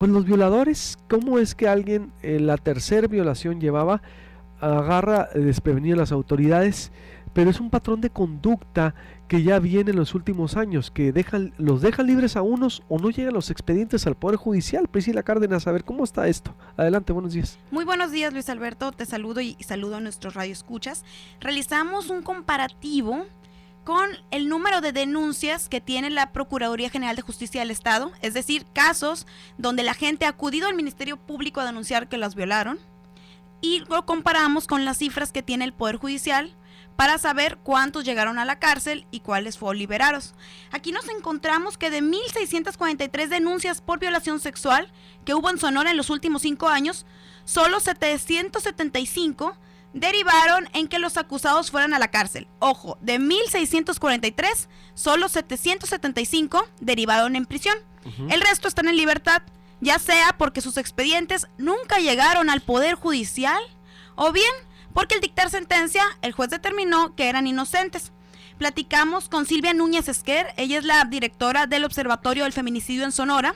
Pues los violadores, ¿cómo es que alguien en la tercera violación agarra desprevenido a las autoridades? Pero es un patrón de conducta que ya viene en los últimos años, que los dejan libres a unos o no llegan los expedientes al Poder Judicial. Priscila Cárdenas, a ver, ¿cómo está esto? Adelante, buenos días. Muy buenos días, Luis Alberto, te saludo y saludo a nuestros radioescuchas. Realizamos un comparativo con el número de denuncias que tiene la Procuraduría General de Justicia del Estado, es decir, casos donde la gente ha acudido al Ministerio Público a denunciar que las violaron, y lo comparamos con las cifras que tiene el Poder Judicial para saber cuántos llegaron a la cárcel y cuáles fueron liberados. Aquí nos encontramos que de 1,643 denuncias por violación sexual que hubo en Sonora en los últimos 5 años, solo 775 derivaron en que los acusados fueran a la cárcel. Ojo, de 1,643, solo 775 derivaron en prisión. El resto están en libertad, ya sea porque sus expedientes nunca llegaron al Poder Judicial o bien porque al dictar sentencia el juez determinó que eran inocentes. Platicamos con Silvia Núñez Esquer, ella es la directora del Observatorio del Feminicidio en Sonora,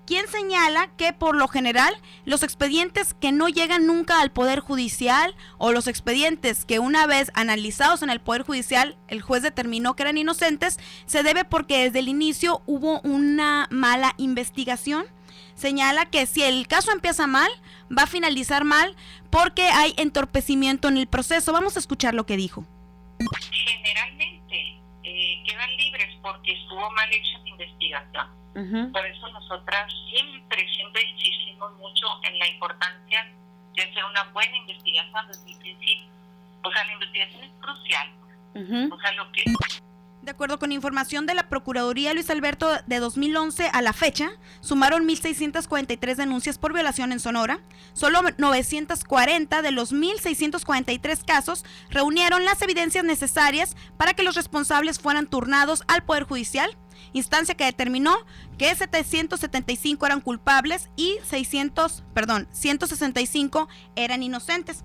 quien señala que por lo general los expedientes que no llegan nunca al Poder Judicial o los expedientes que una vez analizados en el Poder Judicial el juez determinó que eran inocentes, se debe porque desde el inicio hubo una mala investigación. Señala que si el caso empieza mal, va a finalizar mal porque hay entorpecimiento en el proceso. Vamos a escuchar lo que dijo. Generalmente quedan libres porque estuvo mal hecha la investigación. Por eso nosotras siempre insistimos mucho en la importancia de hacer una buena investigación desde el principio. O sea, la investigación es crucial. O sea, lo que... De acuerdo con información de la Procuraduría, Luis Alberto, de 2011 a la fecha, sumaron 1,643 denuncias por violación en Sonora. Solo 940 de los 1,643 casos reunieron las evidencias necesarias para que los responsables fueran turnados al Poder Judicial, instancia que determinó que 775 eran culpables y 165 eran inocentes.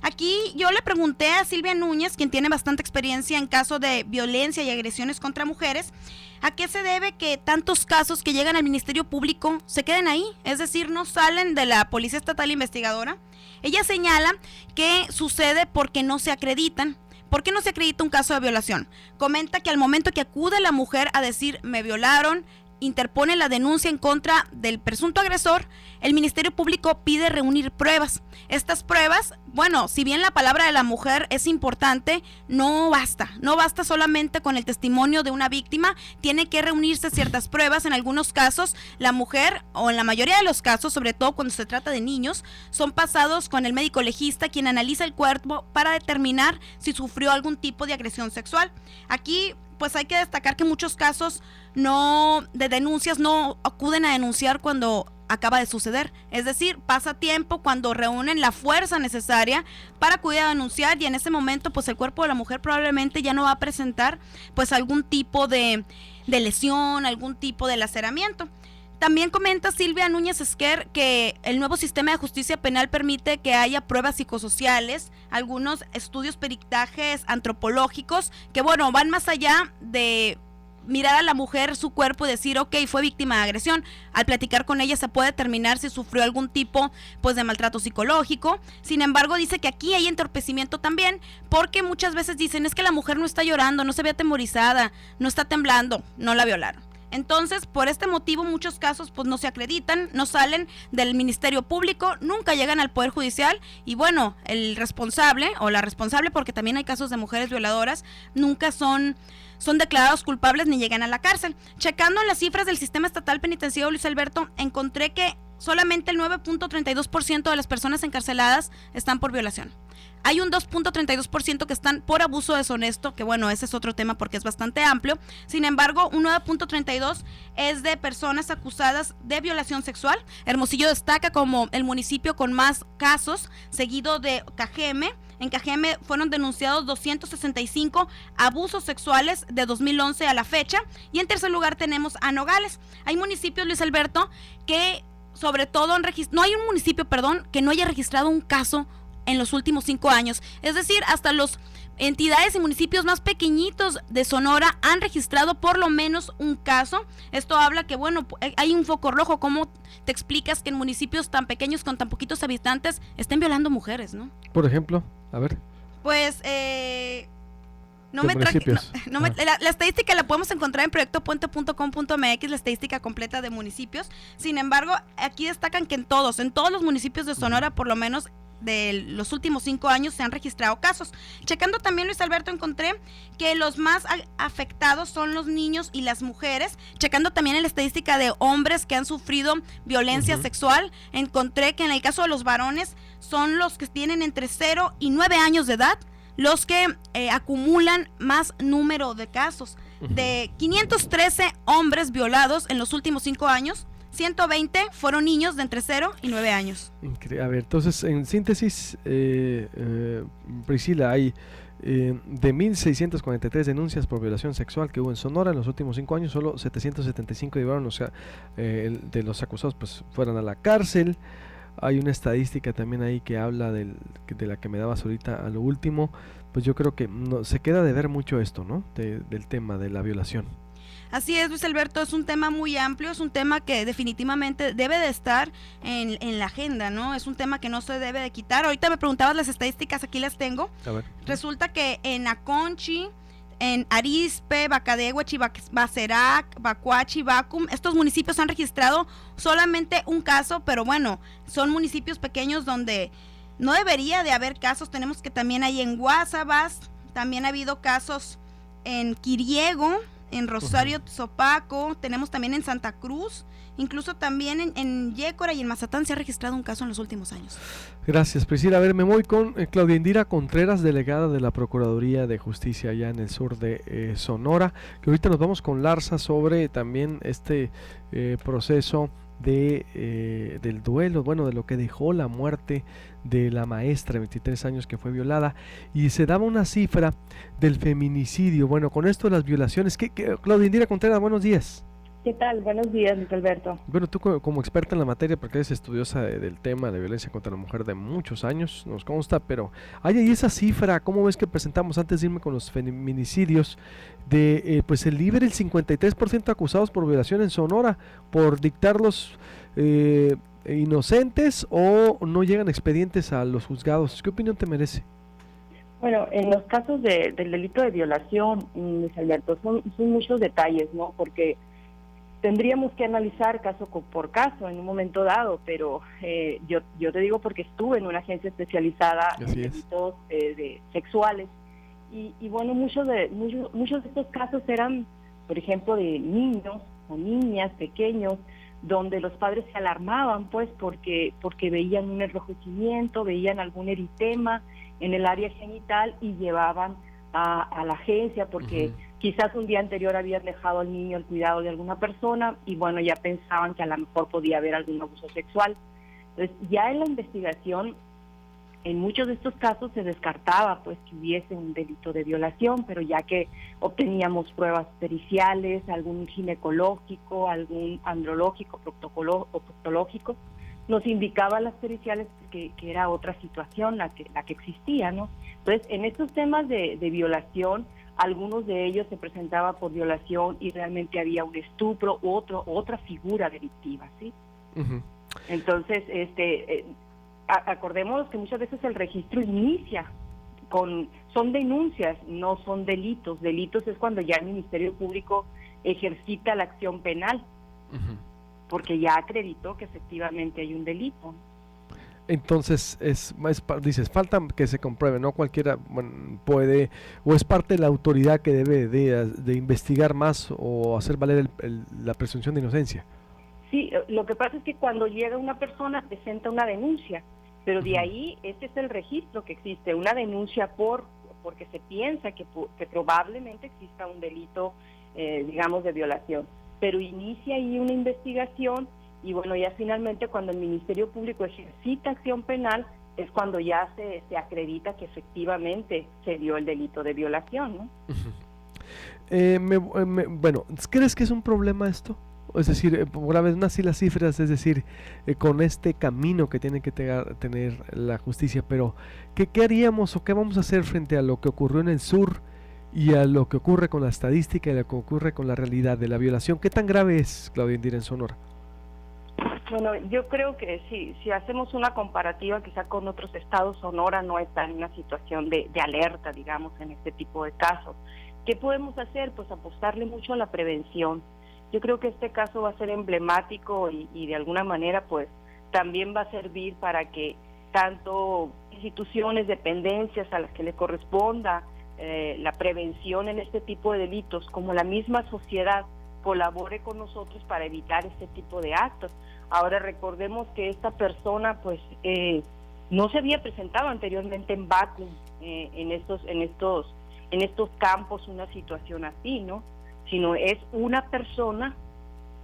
Aquí yo le pregunté a Silvia Núñez, quien tiene bastante experiencia en casos de violencia y agresiones contra mujeres, ¿a qué se debe que tantos casos que llegan al Ministerio Público se queden ahí? Es decir, no salen de la Policía Estatal Investigadora. Ella señala que sucede porque no se acreditan. ¿Por qué no se acredita un caso de violación? Comenta que al momento que acude la mujer a decir me violaron, interpone la denuncia en contra del presunto agresor, el Ministerio Público pide reunir pruebas. Estas pruebas, bueno, si bien la palabra de la mujer es importante, no basta solamente con el testimonio de una víctima, tiene que reunirse ciertas pruebas. En algunos casos, la mujer, o en la mayoría de los casos, sobre todo cuando se trata de niños, son pasados con el médico legista, quien analiza el cuerpo para determinar si sufrió algún tipo de agresión sexual. Aquí pues hay que destacar que muchos casos de denuncias no acuden a denunciar cuando acaba de suceder, es decir, pasa tiempo cuando reúnen la fuerza necesaria para acudir a denunciar y en ese momento pues el cuerpo de la mujer probablemente ya no va a presentar pues algún tipo de lesión, algún tipo de laceramiento. También comenta Silvia Núñez Esquer que el nuevo sistema de justicia penal permite que haya pruebas psicosociales, algunos estudios peritajes antropológicos que bueno, van más allá de mirar a la mujer su cuerpo y decir ok, fue víctima de agresión. Al platicar con ella se puede determinar si sufrió algún tipo pues de maltrato psicológico. Sin embargo, dice que aquí hay entorpecimiento también, porque muchas veces dicen es que la mujer no está llorando, no se ve atemorizada, no está temblando, no la violaron. Entonces, por este motivo, muchos casos pues no se acreditan, no salen del Ministerio Público, nunca llegan al Poder Judicial y bueno, el responsable o la responsable, porque también hay casos de mujeres violadoras, nunca son declarados culpables ni llegan a la cárcel. Checando las cifras del sistema estatal penitenciario, Luis Alberto, encontré que solamente el 9.32% de las personas encarceladas están por violación. Hay un 2.32% que están por abuso deshonesto, que bueno, ese es otro tema porque es bastante amplio. Sin embargo, un 9.32% es de personas acusadas de violación sexual. Hermosillo destaca como el municipio con más casos, seguido de Cajeme. En Cajeme fueron denunciados 265 abusos sexuales de 2011 a la fecha. Y en tercer lugar tenemos a Nogales. Hay municipios, Luis Alberto, que sobre todo no hay un municipio, que no haya registrado un caso en los últimos 5 años. Es decir, hasta los entidades y municipios más pequeñitos de Sonora han registrado por lo menos un caso. Esto habla que, bueno, hay un foco rojo. ¿Cómo te explicas que en municipios tan pequeños con tan poquitos habitantes estén violando mujeres, no? Por ejemplo, a ver. Pues, la estadística la podemos encontrar en proyectopuente.com.mx, la estadística completa de municipios. Sin embargo, aquí destacan que en todos los municipios de Sonora, por lo menos de los últimos 5 años, se han registrado casos. Checando también, Luis Alberto, encontré que los más afectados son los niños y las mujeres. Checando también en la estadística de hombres que han sufrido violencia sexual, encontré que en el caso de los varones son los que tienen entre 0 y 9 años de edad los que acumulan más número de casos. De 513 hombres violados en los últimos 5 años, 120 fueron niños de entre 0 y 9 años. A ver, entonces, en síntesis, Priscila, hay de 1.643 denuncias por violación sexual que hubo en Sonora en los últimos 5 años, solo 775 llevaron, de los acusados pues fueron a la cárcel. Hay una estadística también ahí que habla de la que me dabas ahorita a lo último. Pues yo creo que se queda de ver mucho esto, ¿no? Del tema de la violación. Así es, Luis Alberto, es un tema muy amplio, es un tema que definitivamente debe de estar en la agenda, ¿no? Es un tema que no se debe de quitar. Ahorita me preguntabas las estadísticas, aquí las tengo. A ver. Resulta que en Aconchi, en Arizpe, Bacadehuachi, Bacerac, Bacuachi, Bacum, estos municipios han registrado solamente un caso, pero bueno, son municipios pequeños donde no debería de haber casos. Tenemos que también hay en Guasabas, también ha habido casos en Quiriego, en Rosario, Zopaco, tenemos también en Santa Cruz, incluso también en Yécora y en Mazatán se ha registrado un caso en los últimos años. Gracias, Priscila. A ver, me voy con Claudia Indira Contreras, delegada de la Procuraduría de Justicia allá en el sur de Sonora, que ahorita nos vamos con Larsa sobre también este proceso del duelo, bueno, de lo que dejó la muerte de la maestra de 23 años que fue violada, y se daba una cifra del feminicidio. Bueno, con esto de las violaciones, Claudia Indira Contreras, buenos días. ¿Qué tal? Buenos días, Luis Alberto. Bueno, tú como experta en la materia, porque eres estudiosa del tema de violencia contra la mujer de muchos años, nos consta, pero hay ahí esa cifra. ¿Cómo ves que presentamos, antes de irme con los feminicidios, de pues el libre el 53% acusados por violación en Sonora, por dictarlos inocentes o no llegan expedientes a los juzgados? ¿Qué opinión te merece? Bueno, en los casos del delito de violación, Luis Alberto, son muchos detalles, ¿no? Porque tendríamos que analizar caso por caso en un momento dado, pero yo te digo porque estuve en una agencia especializada en delitos sexuales y bueno, muchos de estos casos eran, por ejemplo, de niños o niñas pequeños, donde los padres se alarmaban, pues, porque veían un enrojecimiento, veían algún eritema en el área genital y llevaban a la agencia porque quizás un día anterior habían dejado al niño al cuidado de alguna persona y bueno, ya pensaban que a lo mejor podía haber algún abuso sexual. Entonces, ya en la investigación, en muchos de estos casos se descartaba pues que hubiese un delito de violación, pero ya que obteníamos pruebas periciales, algún ginecológico, algún andrológico, proctológico, nos indicaban las periciales que era otra situación la que existía, ¿no? Entonces, en estos temas de violación, algunos de ellos se presentaba por violación y realmente había un estupro u otra figura delictiva, ¿sí? Entonces, acordémonos que muchas veces el registro inicia son denuncias, no son delitos. Delitos es cuando ya el Ministerio Público ejercita la acción penal, porque ya acreditó que efectivamente hay un delito. Entonces, dices, falta que se compruebe, no cualquiera puede, o es parte de la autoridad que debe de investigar más o hacer valer la presunción de inocencia. Sí, lo que pasa es que cuando llega una persona presenta una denuncia, pero de ahí este es el registro que existe, una denuncia porque se piensa que probablemente exista un delito, digamos, de violación, pero inicia ahí una investigación. Y bueno, ya finalmente cuando el Ministerio Público ejercita acción penal es cuando ya se acredita que efectivamente se dio el delito de violación, ¿no? Bueno, ¿crees que es un problema esto? Es decir, por vez más, sí las cifras, es decir, con este camino que tiene que tener la justicia, pero ¿qué haríamos o qué vamos a hacer frente a lo que ocurrió en el sur y a lo que ocurre con la estadística y lo que ocurre con la realidad de la violación? ¿Qué tan grave es, Claudia Indira, en Sonora? Bueno, yo creo que si hacemos una comparativa quizá con otros estados, Sonora no está en una situación de alerta, digamos, en este tipo de casos. ¿Qué podemos hacer? Pues apostarle mucho a la prevención. Yo creo que este caso va a ser emblemático y de alguna manera pues también va a servir para que tanto instituciones, dependencias a las que le corresponda la prevención en este tipo de delitos, como la misma sociedad colabore con nosotros para evitar este tipo de actos. Ahora recordemos que esta persona pues no se había presentado anteriormente en Baku, en estos campos una situación así, ¿no? Sino es una persona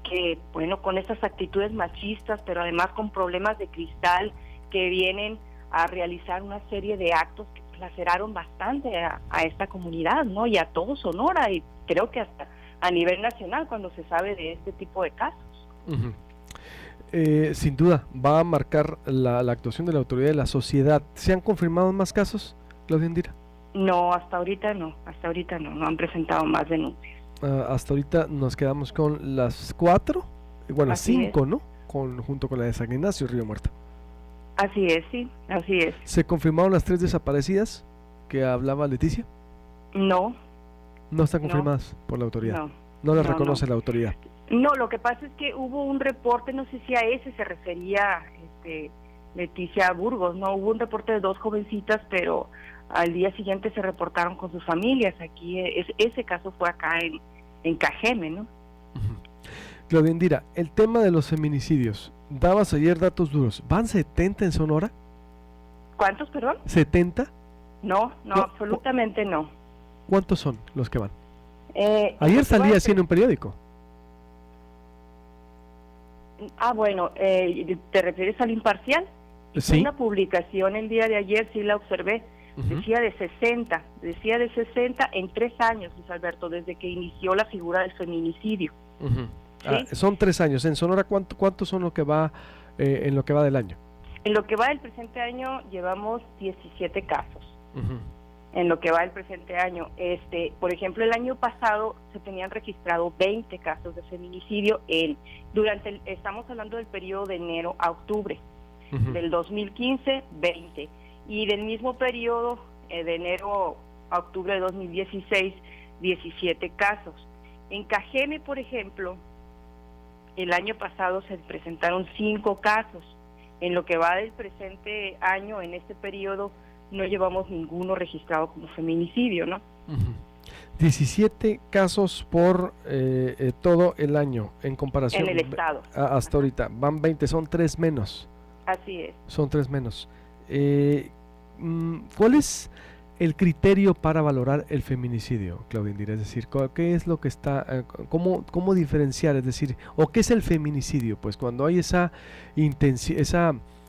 que, bueno, con esas actitudes machistas, pero además con problemas de cristal, que vienen a realizar una serie de actos que laceraron bastante a esta comunidad, ¿no? Y a todo Sonora, y creo que hasta a nivel nacional cuando se sabe de este tipo de casos. Uh-huh. Sin duda, va a marcar la actuación de la autoridad de la sociedad. ¿Se han confirmado más casos, Claudia Indira? No, hasta ahorita no han presentado más denuncias. Hasta ahorita nos quedamos con las 4, bueno, así 5, es. ¿no? Junto con la de San Ignacio, Río Muerto. Así es, sí, así es. ¿Se confirmaron las 3 desaparecidas que hablaba Leticia? No. No están confirmadas por la autoridad. No las reconoce la autoridad. No, lo que pasa es que hubo un reporte, no sé si a ese se refería Leticia Burgos, no, hubo un reporte de 2 jovencitas, pero al día siguiente se reportaron con sus familias. Aquí ese caso fue acá en Cajeme, ¿no? Uh-huh. Claudia Indira, el tema de los feminicidios, dabas ayer datos duros, ¿van 70 en Sonora? ¿Cuántos, perdón? ¿70? No, absolutamente no. ¿Cuántos son los que van? Ayer salía así en un periódico. Bueno, ¿te refieres al Imparcial? Sí. Una publicación el día de ayer, sí la observé. Uh-huh. Decía de 60 en 3 años, Luis Alberto, desde que inició la figura del feminicidio. Uh-huh. ¿Sí? Son 3 años. En Sonora, ¿cuántos son lo que va en lo que va del año? En lo que va del presente año llevamos 17 casos. Uh-huh. En lo que va del presente año, por ejemplo, el año pasado se tenían registrado 20 casos de feminicidio estamos hablando del periodo de enero a octubre. Uh-huh. Del 2015, 20. Y del mismo periodo, de enero a octubre de 2016, 17 casos. En Cajeme, por ejemplo, el año pasado se presentaron 5 casos. En lo que va del presente año, en este periodo, no llevamos ninguno registrado como feminicidio, ¿no? Uh-huh. 17 casos por todo el año, en comparación. En el estado. Hasta ahorita, van 20, son 3 menos. Así es. Son 3 menos. ¿Cuál es el criterio para valorar el feminicidio, Claudia Indira? Es decir, ¿qué es lo que está, cómo diferenciar? Es decir, ¿o qué es el feminicidio? Pues cuando hay esa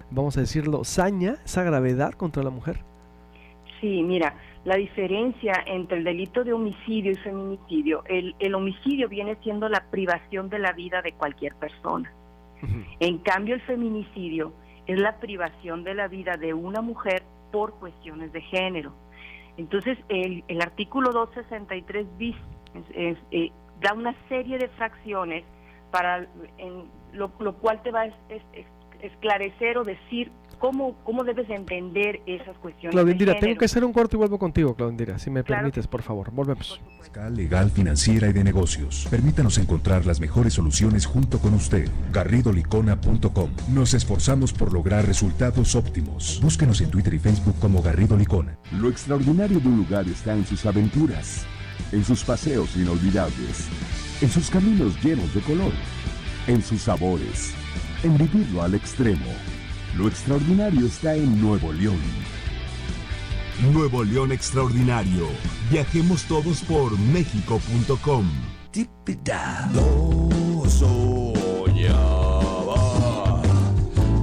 vamos a decirlo, saña, esa gravedad contra la mujer. Sí, mira, la diferencia entre el delito de homicidio y feminicidio, el homicidio viene siendo la privación de la vida de cualquier persona. Uh-huh. En cambio, el feminicidio es la privación de la vida de una mujer por cuestiones de género. Entonces, el artículo 263 bis da una serie de fracciones para lo cual te va a esclarecer o decir cómo debes entender esas cuestiones. Claudia Indira, tengo que hacer un corte y vuelvo contigo, Claudia Indira, si me permites, por favor. Volvemos. Fiscal, legal, financiera y de negocios. Permítanos encontrar las mejores soluciones junto con usted. GarridoLicona.com. Nos esforzamos por lograr resultados óptimos. Búsquenos en Twitter y Facebook como Garrido Licona. Lo extraordinario de un lugar está en sus aventuras, en sus paseos inolvidables, en sus caminos llenos de color, en sus sabores, en vivirlo al extremo. Lo extraordinario está en Nuevo León. Nuevo León Extraordinario. Viajemos todos por México.com. Lo soñaba.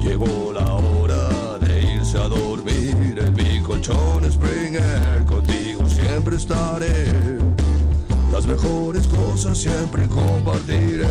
Llegó la hora de irse a dormir. En mi colchón Springer, contigo siempre estaré. Las mejores cosas siempre compartiré.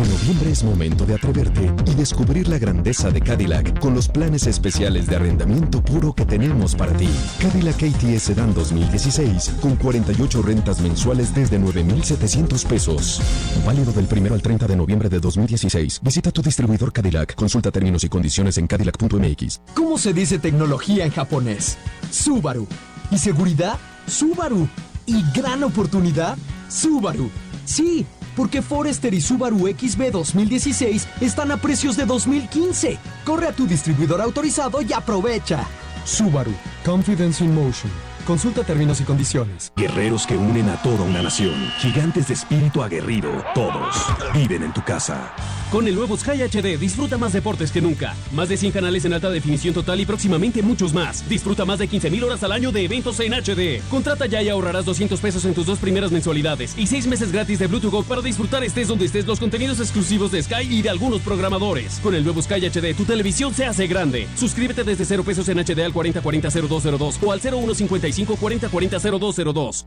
En noviembre es momento de atreverte y descubrir la grandeza de Cadillac con los planes especiales de arrendamiento puro que tenemos para ti. Cadillac ATS Sedan 2016 con 48 rentas mensuales desde 9,700 pesos. Válido del 1 al 30 de noviembre de 2016. Visita tu distribuidor Cadillac. Consulta términos y condiciones en cadillac.mx. ¿Cómo se dice tecnología en japonés? Subaru. ¿Y seguridad? Subaru. ¿Y gran oportunidad? Subaru. Sí, porque Forester y Subaru XB 2016 están a precios de 2015. Corre a tu distribuidor autorizado y aprovecha. Subaru. Confidence in motion. Consulta términos y condiciones. Guerreros que unen a toda una nación. Gigantes de espíritu aguerrido. Todos viven en tu casa. Con el nuevo Sky HD disfruta más deportes que nunca. Más de 100 canales en alta definición total y próximamente muchos más. Disfruta más de 15,000 horas al año de eventos en HD. Contrata ya y ahorrarás $200 en tus 2 primeras mensualidades y 6 meses gratis de Bluetooth Go para disfrutar estés donde estés los contenidos exclusivos de Sky y de algunos programadores. Con el nuevo Sky HD tu televisión se hace grande. Suscríbete desde $0 en HD al 40400202 o al 015540400202.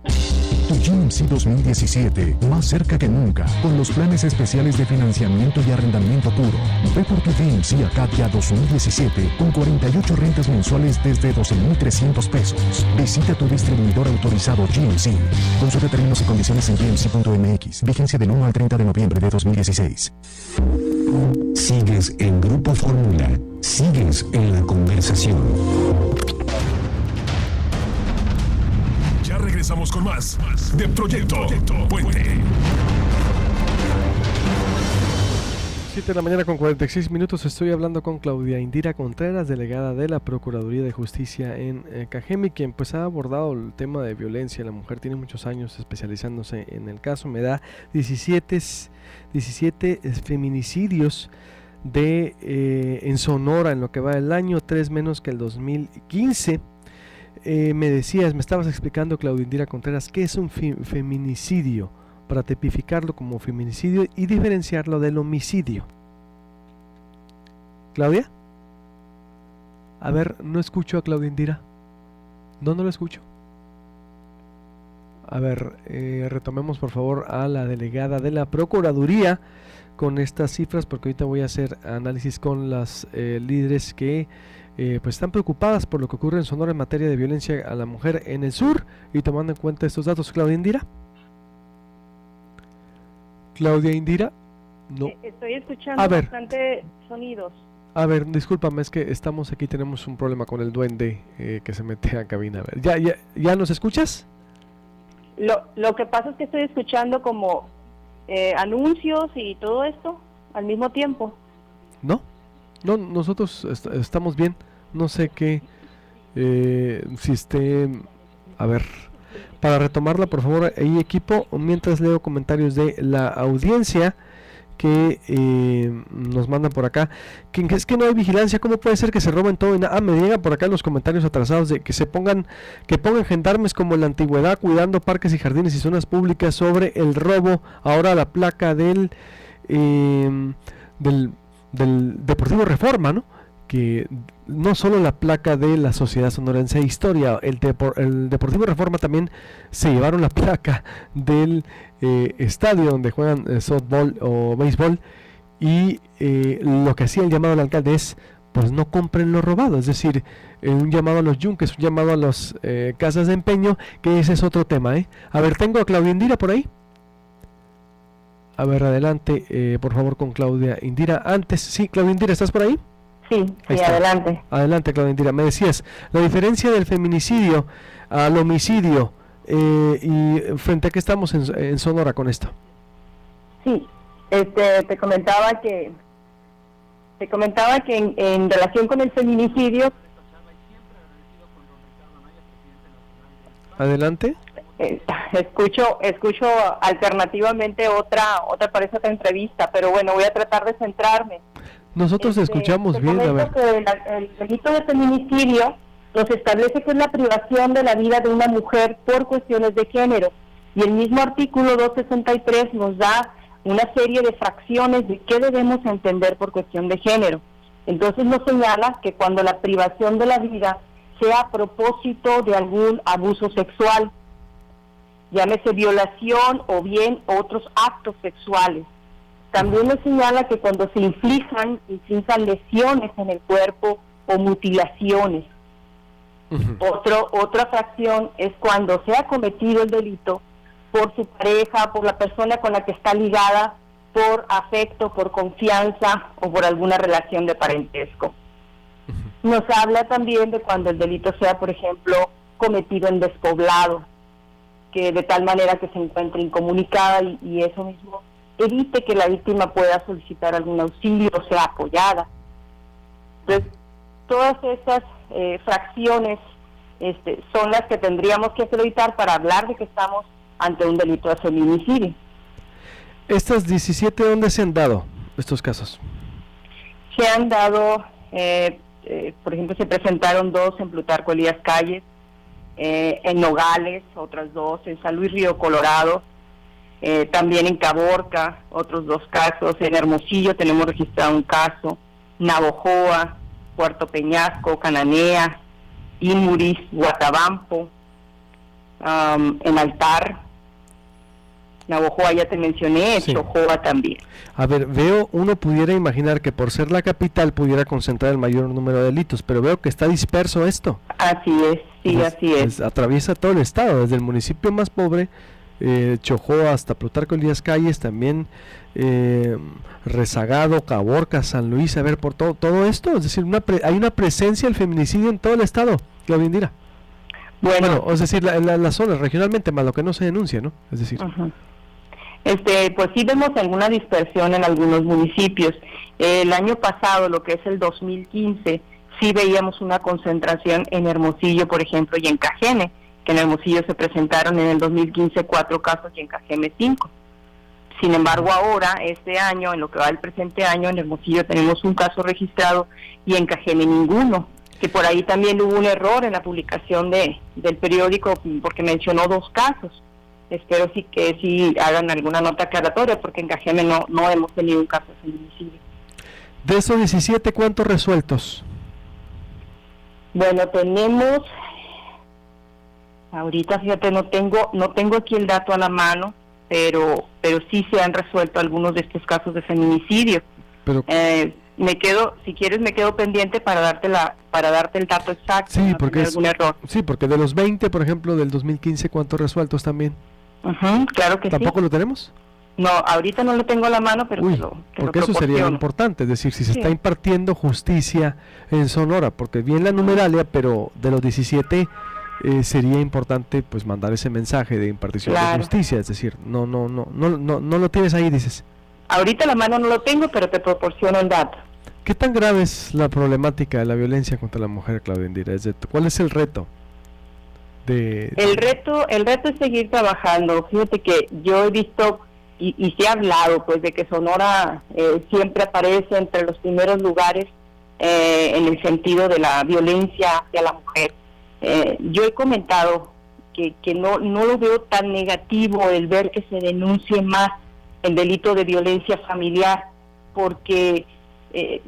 Tu GMC 2017, más cerca que nunca, con los planes especiales de financiamiento y arrendamiento puro. Ve por tu GMC Acadia 2017 con 48 rentas mensuales desde 12,300 pesos. Visita tu distribuidor autorizado GMC. Consulta términos y condiciones en gmc.mx. Vigencia del 1 al 30 de noviembre de 2016. Sigues en Grupo Fórmula. Sigues en la conversación. Ya regresamos con más de Proyecto Puente. 7 de la mañana con 46 minutos. Estoy hablando con Claudia Indira Contreras, delegada de la Procuraduría de Justicia en Cajeme, quien pues ha abordado el tema de violencia a la mujer. Tiene muchos años especializándose en el caso. Me da 17 feminicidios en Sonora en lo que va del año, 3 menos que el 2015. Me estabas explicando, Claudia Indira Contreras, qué es un feminicidio, para tipificarlo como feminicidio y diferenciarlo del homicidio. ¿Claudia? A ver, no escucho a Claudia Indira. No lo escucho. A ver, retomemos por favor a la delegada de la Procuraduría con estas cifras, porque ahorita voy a hacer análisis con las líderes que pues están preocupadas por lo que ocurre en Sonora en materia de violencia a la mujer en el sur, y tomando en cuenta estos datos. Claudia Indira. Claudia Indira. No. Estoy escuchando bastante sonidos. A ver, discúlpame, es que estamos aquí, tenemos un problema con el duende que se mete a cabina. A ver, ¿ya nos escuchas? Lo que pasa es que estoy escuchando como anuncios y todo esto al mismo tiempo. No, nosotros estamos bien. No sé qué, si esté... A ver, para retomarla, por favor, ahí equipo, mientras leo comentarios de la audiencia que nos mandan por acá, que es que no hay vigilancia. ¿Cómo puede ser que se roben todo? Me llegan por acá los comentarios atrasados de que pongan gendarmes como en la antigüedad cuidando parques y jardines y zonas públicas sobre el robo. Ahora la placa del Deportivo Reforma, ¿no? Que no solo la placa de la Sociedad Sonorense de Historia, el Deportivo Reforma también se llevaron la placa del estadio donde juegan softball o béisbol, y lo que hacía el llamado al alcalde es, pues no compren lo robado, es decir, un llamado a los yunques, un llamado a las casas de empeño, que ese es otro tema. A ver, tengo a Claudia Indira por ahí. A ver, adelante, por favor, con Claudia Indira. Antes, sí, Claudia Indira, ¿estás por ahí? Sí, adelante. Adelante, Claudia Indira. Me decías, la diferencia del feminicidio al homicidio, y frente a qué estamos en Sonora con esto. Sí, te comentaba que en relación con el feminicidio. Adelante. Escucho alternativamente otra entrevista, pero bueno, voy a tratar de centrarme. Nosotros escuchamos bien, a ver. Que el delito de feminicidio nos establece que es la privación de la vida de una mujer por cuestiones de género, y el mismo artículo 263 nos da una serie de fracciones de qué debemos entender por cuestión de género. Entonces nos señala que cuando la privación de la vida sea a propósito de algún abuso sexual, llámese violación o bien otros actos sexuales, También nos señala que cuando se inflijan lesiones en el cuerpo o mutilaciones. Otra fracción es cuando se ha cometido el delito por su pareja, por la persona con la que está ligada, por afecto, por confianza o por alguna relación de parentesco. Nos habla también de cuando el delito sea, por ejemplo, cometido en despoblado, que de tal manera que se encuentre incomunicada y eso mismo evite que la víctima pueda solicitar algún auxilio o sea apoyada. Entonces, todas estas fracciones son las que tendríamos que acreditar para hablar de que estamos ante un delito de feminicidio. ¿Estas 17 dónde se han dado estos casos? Se han dado, por ejemplo, se presentaron 2 en Plutarco Elías Calles, en Nogales, otras 2, en San Luis Río Colorado, también en Caborca, otros 2 casos, en Hermosillo tenemos registrado un caso, Navojoa, Puerto Peñasco, Cananea, Imuris, Guatabampo, en Altar, Navojoa ya te mencioné, sí. Chojoa también. A ver, uno pudiera imaginar que por ser la capital pudiera concentrar el mayor número de delitos, pero veo que está disperso esto. Así es, sí, así es. Atraviesa todo el estado, desde el municipio más pobre, Chojoa hasta Plutarco Elías Calles, también Rezagado, Caborca, San Luis, a ver, por todo esto, es decir, hay una presencia del feminicidio en todo el estado, Claudia Indira. Bueno, es decir, la zona regionalmente, más lo que no se denuncia, ¿no? Es decir... Pues sí vemos alguna dispersión en algunos municipios. El año pasado, lo que es el 2015, sí veíamos una concentración en Hermosillo, por ejemplo, y en Cajeme, que en Hermosillo se presentaron en el 2015 4 casos y en Cajeme 5. Sin embargo, ahora, este año, en lo que va del presente año, en Hermosillo tenemos un caso registrado y en Cajeme ninguno, que por ahí también hubo un error en la publicación del periódico porque mencionó 2 casos. Espero que sí hagan alguna nota aclaratoria porque en Cajeme no hemos tenido un caso de feminicidio. De esos 17, ¿cuántos resueltos? Bueno, tenemos, ahorita fíjate, no tengo aquí el dato a la mano, pero sí se han resuelto algunos de estos casos de feminicidio. Pero si quieres me quedo pendiente para darte el dato exacto. Sí, no porque algún error. Sí, porque de los 20, por ejemplo, del 2015, ¿cuántos resueltos también? Claro que ¿Tampoco lo tenemos? No, ahorita no lo tengo a la mano, pero porque eso sería importante, es decir, si se está impartiendo justicia en Sonora, porque bien la numeralia, pero de los 17 sería importante pues mandar ese mensaje de impartición de justicia, es decir, no lo tienes ahí, dices. Ahorita a la mano no lo tengo, pero te proporciono el dato. ¿Qué tan grave es la problemática de la violencia contra la mujer, Claudia Indira? ¿Cuál es el reto? El reto es seguir trabajando. Fíjate que yo he visto y se ha hablado pues de que Sonora siempre aparece entre los primeros lugares en el sentido de la violencia hacia la mujer. Yo he comentado que no lo veo tan negativo el ver que se denuncie más el delito de violencia familiar, porque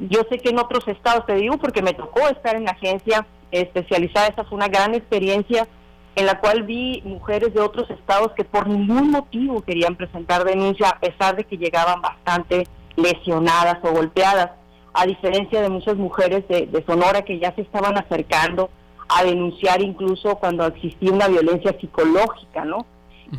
yo sé que en otros estados, te digo porque me tocó estar en la agencia especializada, esa fue una gran experiencia en la cual vi mujeres de otros estados que por ningún motivo querían presentar denuncia, a pesar de que llegaban bastante lesionadas o golpeadas, a diferencia de muchas mujeres de Sonora que ya se estaban acercando a denunciar incluso cuando existía una violencia psicológica, ¿no?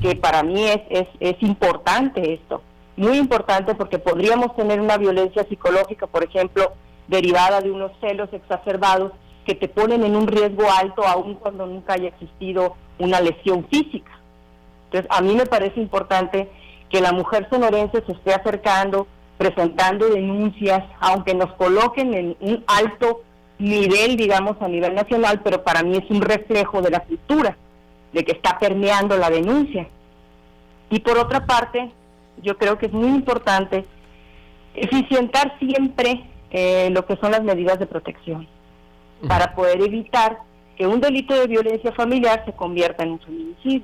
Que para mí es importante esto, muy importante, porque podríamos tener una violencia psicológica, por ejemplo, derivada de unos celos exacerbados que te ponen en un riesgo alto aun cuando nunca haya existido una lesión física. Entonces, a mí me parece importante que la mujer sonorense se esté acercando, presentando denuncias, aunque nos coloquen en un alto nivel, digamos, a nivel nacional, pero para mí es un reflejo de la cultura, de que está permeando la denuncia. Y por otra parte, yo creo que es muy importante eficientar siempre lo que son las medidas de protección, para poder evitar que un delito de violencia familiar se convierta en un feminicidio.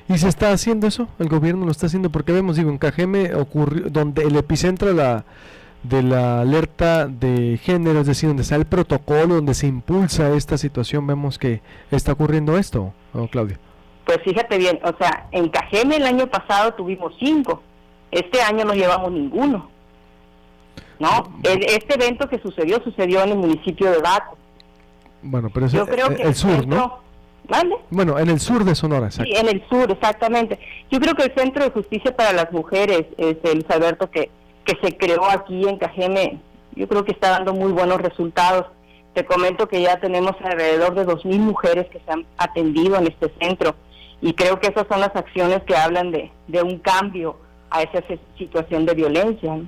¿Y se está haciendo eso? ¿El gobierno lo está haciendo? Porque vemos, en Cajeme ocurrió, donde el epicentro de la alerta de género, es decir, donde está el protocolo, donde se impulsa esta situación, vemos que está ocurriendo esto, ¿no, Claudia? Pues fíjate bien, o sea, en Cajeme el año pasado tuvimos 5, Este año no llevamos ninguno, ¿no? Este evento que sucedió en el municipio de Baco. Bueno, pero es yo creo que el sur, ¿no? ¿Vale? Bueno, en el sur de Sonora, exacto. Sí, en el sur, exactamente. Yo creo que el Centro de Justicia para las Mujeres, Luis Alberto, que se creó aquí en Cajeme, yo creo que está dando muy buenos resultados. Te comento que ya tenemos alrededor de 2,000 mujeres que se han atendido en este centro, y creo que esas son las acciones que hablan de un cambio a esa situación de violencia, ¿no?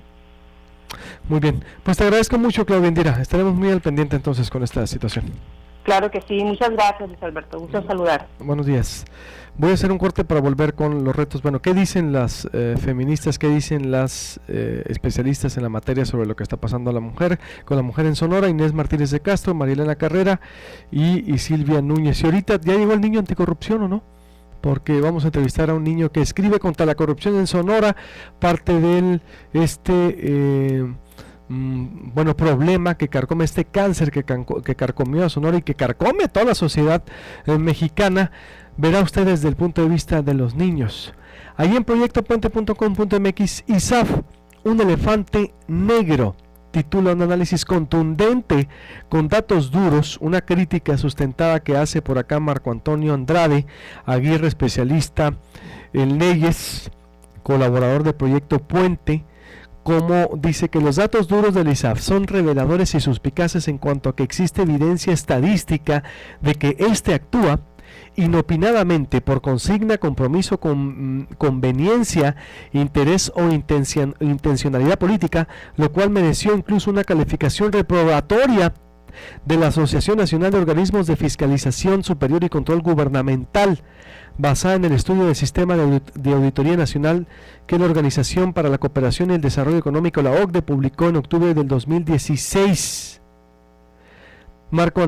Muy bien, pues te agradezco mucho, Claudia Indira. Estaremos muy al pendiente entonces con esta situación. Claro que sí, muchas gracias, Luis Alberto, gusto saludar. Buenos días. Voy a hacer un corte para volver con los retos. Bueno, ¿qué dicen las feministas, qué dicen las especialistas en la materia sobre lo que está pasando con la mujer en Sonora? Inés Martínez de Castro, Marilena Carrera y Silvia Núñez. Y ahorita, ¿ya llegó el niño anticorrupción o no? Porque vamos a entrevistar a un niño que escribe contra la corrupción en Sonora, parte del problema que carcome, este cáncer que carcomió a Sonora y que carcome toda la sociedad mexicana. Verá usted desde el punto de vista de los niños. Ahí en proyectopuente.com.mx, ISAF, un elefante negro, titula un análisis contundente con datos duros, una crítica sustentada que hace por acá Marco Antonio Andrade Aguirre, especialista en leyes, colaborador de Proyecto Puente, como dice que los datos duros del ISAF son reveladores y suspicaces en cuanto a que existe evidencia estadística de que éste actúa inopinadamente por consigna, compromiso, conveniencia, interés o intencionalidad política, lo cual mereció incluso una calificación reprobatoria de la Asociación Nacional de Organismos de Fiscalización Superior y Control Gubernamental, basada en el estudio del Sistema de Auditoría Nacional que la Organización para la Cooperación y el Desarrollo Económico, la OCDE, publicó en octubre del 2016. Marco